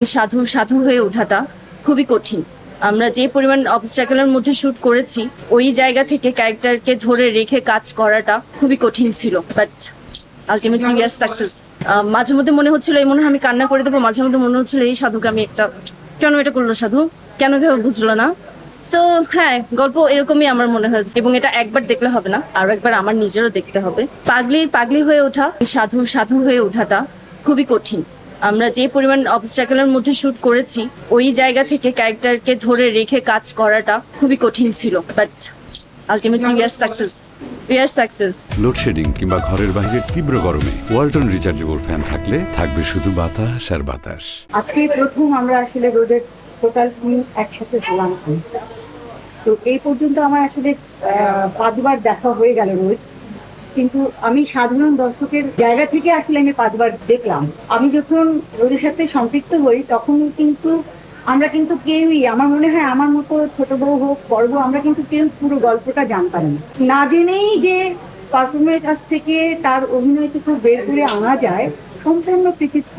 সাধু সাধু হয়ে ওঠাটা খুবই কঠিন। আমরা যে পরিমাণ অবস্ট্রাকলের মধ্যে শুট করেছি, ওই জায়গা থেকে ক্যারেক্টারকে ধরে রেখে কাজ করাটা খুবই কঠিন ছিল, but ultimately we are success. মাঝে মধ্যে মনে হচ্ছিল এই মনে হয় আমি কান্না করে দেবো, মাঝে মধ্যে মনে হচ্ছিল এই সাধুকে আমি একটা কেন এটা করলো সাধু, কেন ভেবে বুঝলো না। তো হ্যাঁ, গল্প এরকমই আমার মনে হয়েছে, এবং এটা একবার দেখলে হবে না, আরো একবার আমার নিজেরও দেখতে হবে। পাগলি হয়ে ওঠা, সাধু সাধু হয়ে ওঠাটা খুবই কঠিন। আমরা যে পরিমাণ অবস্ট্রাকলের মধ্যে শুট করেছি, ওই জায়গা থেকে ক্যারেক্টারকে ধরে রেখে কাজ করাটা খুবই কঠিন ছিল, but ultimately we are success. Load shedding কিংবা ঘরের বাইরের তীব্র গরমে ওয়ালটন রিচার্জেবল ফ্যান থাকলে থাকবে শুধু বাতাস আর বাতাস। আজকে প্রথম আমরা আসলে রোজের টোটাল ফিল্ম একসাথে হলাম। তো এই পর্যন্ত আমার আসলে 5 বার দেখা হয়ে গেল রোজ, কিন্তু আমি সাধারণ দর্শকের জায়গা থেকে আসলে আমি 5 বার দেখলাম। আমি যখন রোজের সাথে সম্পৃক্ত হই তখন কিন্তু আমরা কিন্তু কেউই, আমার মনে হয় আমার মতো ছোট বউ হোক বড় বউ, আমরা কিন্তু কেউ পুরো গল্পটা জানতাম না জেনেই যে পারফর্মের কাছ থেকে তার অভিনয়টুকু বের করে আনা যায়, সম্পূর্ণ কৃতিত্ব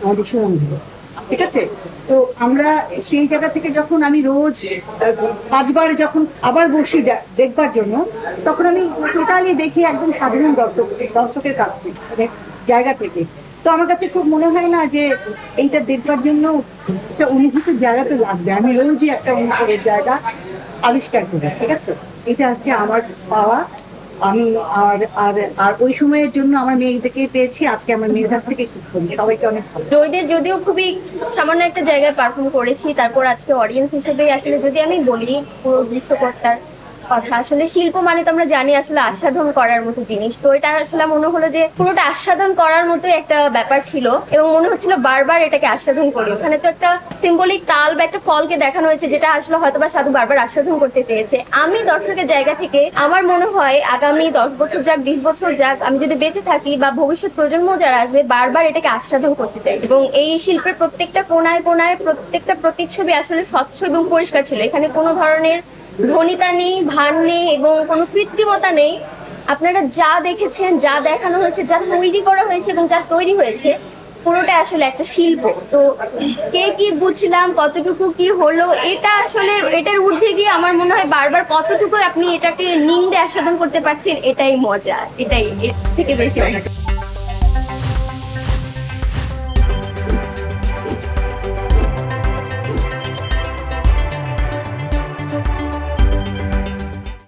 আমাদের সুমন। ঠিক আছে, তো আমরা সেই জায়গা থেকে যখন আমি রোজ 5 বার যখন আবার বসি দেখবার জন্য, তখন আমি টোটালি দেখি একদম সাধারণ দর্শকের কাছ থেকে, মানে জায়গা থেকে। তো আমার কাছে খুব মনে হয় না যে এইটা দেখবার জন্য একটা অনুভূতির জায়গা তো লাগবে, আমি রোজই একটা অনুভূতির জায়গা আবিষ্কার করি। ঠিক আছে, এটা হচ্ছে আমার পাওয়া। আমি আর আর আর ওই সময়ের জন্য আমার মেয়েদেরকে পেয়েছি, আজকে আমার মেয়ের কাছ থেকে খুব করি। সবাইকে অনেক ভালো। জয়দের যদিও খুবই সামান্য একটা জায়গায় পারফর্ম করেছি, তারপর আজকে অডিয়েন্স হিসেবে আসলে যদি আমি বলি পুরো দৃশ্যকর্তার কথা, আসলে শিল্প মানে তো আমরা জানি আসলে আস্বাদন করার মতো জিনিস। তো এটা আসলে মনে হলো যে পুরোটা আস্বাদন করার মতো একটা ব্যাপার ছিল, এবং মনে হচ্ছিল বারবার এটাকে আস্বাদন করি। ওখানে তো একটা সিম্বলিক তাল বা একটা ফলকে দেখানো হয়েছে, যেটা আসলে হয়তোবা সাধু বারবার আস্বাদন করতে চেয়েছে। আমি দর্শকের জায়গা থেকে আমার মনে হয় আগামী 10 বছর যাক, 20 বছর যাক, আমি যদি বেঁচে থাকি বা ভবিষ্যৎ প্রজন্ম যারা আসবে, বারবার এটাকে আস্বাদন করতে চাই। এবং এই শিল্পের প্রত্যেকটা কোনায় কোনায় প্রত্যেকটা প্রতিচ্ছবি আসলে স্বচ্ছ এবং পরিষ্কার ছিল। এখানে কোনো ধরনের ধ্বনিতা নেই, ভান নেই, এবং কোনো কৃত্রিমতা নেই। আপনারা যা দেখেছেন, যা দেখানো হয়েছে, যা তৈরি করা হয়েছে এবং যা তৈরি হয়েছে, পুরোটা আসলে একটা শিল্প। তো কে কি বুঝলাম, কতটুকু কি হলো, এটা আসলে এটার ঊর্ধ্বে গিয়ে আমার মনে হয় বারবার কতটুকু আপনি এটাকে নিন্দে আস্বাদন করতে পারছেন, এটাই মজা, এটাই এর থেকে বেশি।